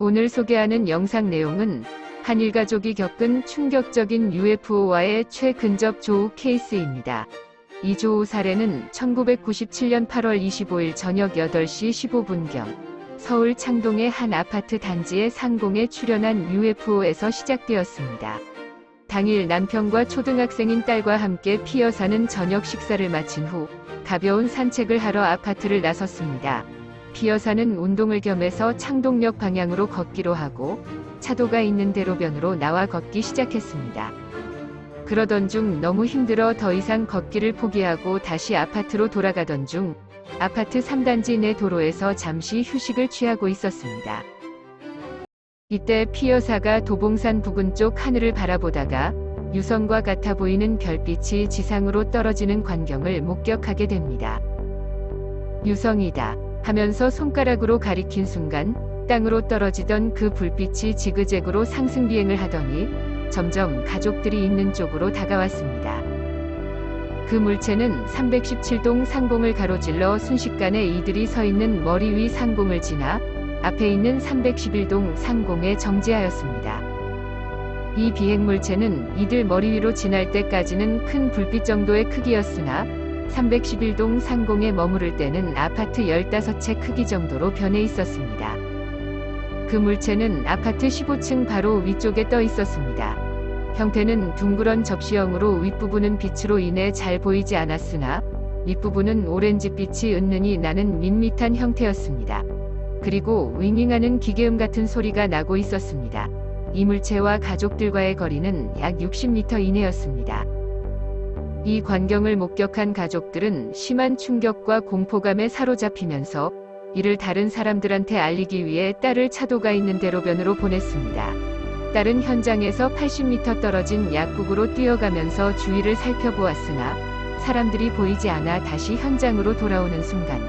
오늘 소개하는 영상 내용은 한일 가족이 겪은 충격적인 UFO와의 최근접 조우 케이스입니다. 이 조우 사례는 1997년 8월 25일 저녁 8시 15분경 서울 창동의 한 아파트 단지의 상공에 출현한 UFO에서 시작되었습니다. 당일 남편과 초등학생인 딸과 함께 피 여사는 저녁 식사를 마친 후 가벼운 산책을 하러 아파트를 나섰습니다. 피 여사는 운동을 겸해서 창동역 방향으로 걷기로 하고 차도가 있는 대로변으로 나와 걷기 시작했습니다. 그러던 중 너무 힘들어 더 이상 걷기를 포기하고 다시 아파트로 돌아가던 중 아파트 3단지 내 도로에서 잠시 휴식을 취하고 있었습니다. 이때 피 여사가 도봉산 부근 쪽 하늘을 바라보다가 유성과 같아 보이는 별빛이 지상으로 떨어지는 광경을 목격하게 됩니다. 유성이다 하면서 손가락으로 가리킨 순간 땅으로 떨어지던 그 불빛이 지그재그로 상승 비행을 하더니 점점 가족들이 있는 쪽으로 다가왔습니다. 그 물체는 317동 상공을 가로질러 순식간에 이들이 서 있는 머리 위 상공을 지나 앞에 있는 311동 상공에 정지하였습니다. 이 비행물체는 이들 머리 위로 지날 때까지는 큰 불빛 정도의 크기였으나 311동 상공에 머무를 때는 아파트 15채 크기 정도로 변해 있었습니다. 그 물체는 아파트 15층 바로 위쪽에 떠 있었습니다. 형태는 둥그런 접시형으로 윗부분은 빛으로 인해 잘 보이지 않았으나 윗부분은 오렌지빛이 은은히 나는 밋밋한 형태였습니다. 그리고 윙윙하는 기계음 같은 소리가 나고 있었습니다. 이 물체와 가족들과의 거리는 약 60m 이내였습니다. 이 광경을 목격한 가족들은 심한 충격과 공포감에 사로잡히면서 이를 다른 사람들한테 알리기 위해 딸을 차도가 있는 대로변으로 보냈습니다. 딸은 현장에서 80m 떨어진 약국으로 뛰어가면서 주위를 살펴보았으나 사람들이 보이지 않아 다시 현장으로 돌아오는 순간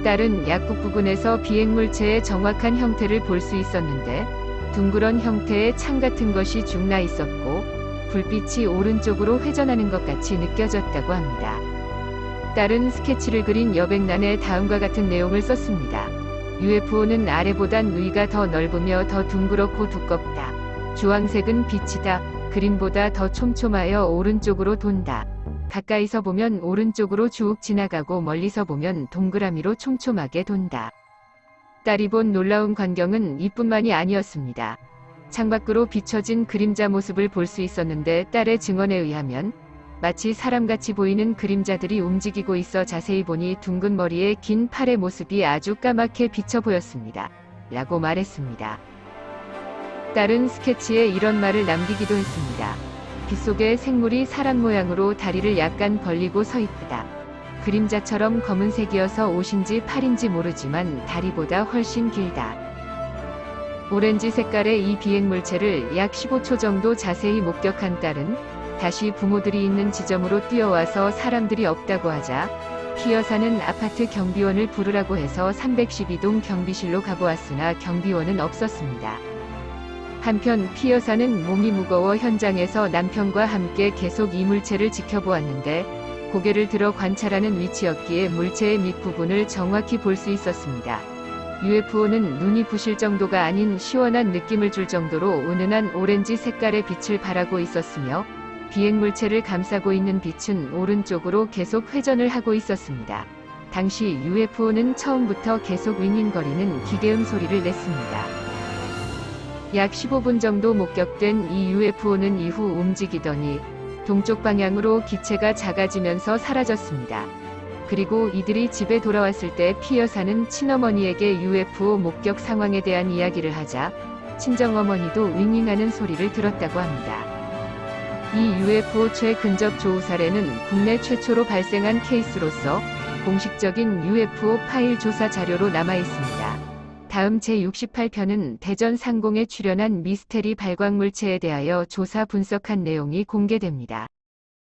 딸은 약국 부근에서 비행물체의 정확한 형태를 볼 수 있었는데 둥그런 형태의 창 같은 것이 쭉 나 있었고 불빛이 오른쪽으로 회전하는 것 같이 느껴졌다고 합니다. 딸은 스케치를 그린 여백란에 다음과 같은 내용을 썼습니다. UFO는 아래보단 위가 더 넓으며 더 둥그렇고 두껍다. 주황색은 빛이다. 그림보다 더 촘촘하여 오른쪽으로 돈다. 가까이서 보면 오른쪽으로 쭉 지나가고 멀리서 보면 동그라미로 촘촘하게 돈다. 딸이 본 놀라운 광경은 이뿐만이 아니었습니다. 창밖으로 비춰진 그림자 모습을 볼 수 있었는데 딸의 증언에 의하면 마치 사람같이 보이는 그림자들이 움직이고 있어 자세히 보니 둥근 머리에 긴 팔의 모습이 아주 까맣게 비쳐 보였습니다. 라고 말했습니다. 딸은 스케치에 이런 말을 남기기도 했습니다. 빛속의 생물이 사람 모양으로 다리를 약간 벌리고 서 있다. 그림자처럼 검은색이어서 옷인지 팔인지 모르지만 다리보다 훨씬 길다. 오렌지 색깔의 이 비행물체를 약 15초 정도 자세히 목격한 딸은 다시 부모들이 있는 지점으로 뛰어와서 사람들이 없다고 하자 피 여사는 아파트 경비원을 부르라고 해서 312동 경비실로 가보았으나 경비원은 없었습니다. 한편 피 여사는 몸이 무거워 현장에서 남편과 함께 계속 이 물체를 지켜보았는데 고개를 들어 관찰하는 위치였기에 물체의 밑부분을 정확히 볼 수 있었습니다. UFO는 눈이 부실 정도가 아닌 시원한 느낌을 줄 정도로 은은한 오렌지 색깔의 빛을 발하고 있었으며 비행물체를 감싸고 있는 빛은 오른쪽으로 계속 회전을 하고 있었습니다. 당시 UFO는 처음부터 계속 윙윙거리는 기계음 소리를 냈습니다. 약 15분 정도 목격된 이 UFO는 이후 움직이더니 동쪽 방향으로 기체가 작아지면서 사라졌습니다. 그리고 이들이 집에 돌아왔을 때 피 여사는 친어머니에게 UFO 목격 상황에 대한 이야기를 하자 친정어머니도 윙윙하는 소리를 들었다고 합니다. 이 UFO 최근접 조우 사례는 국내 최초로 발생한 케이스로서 공식적인 UFO 파일 조사 자료로 남아 있습니다. 다음 제68편은 대전 상공에 출현한 미스테리 발광물체에 대하여 조사 분석한 내용이 공개됩니다.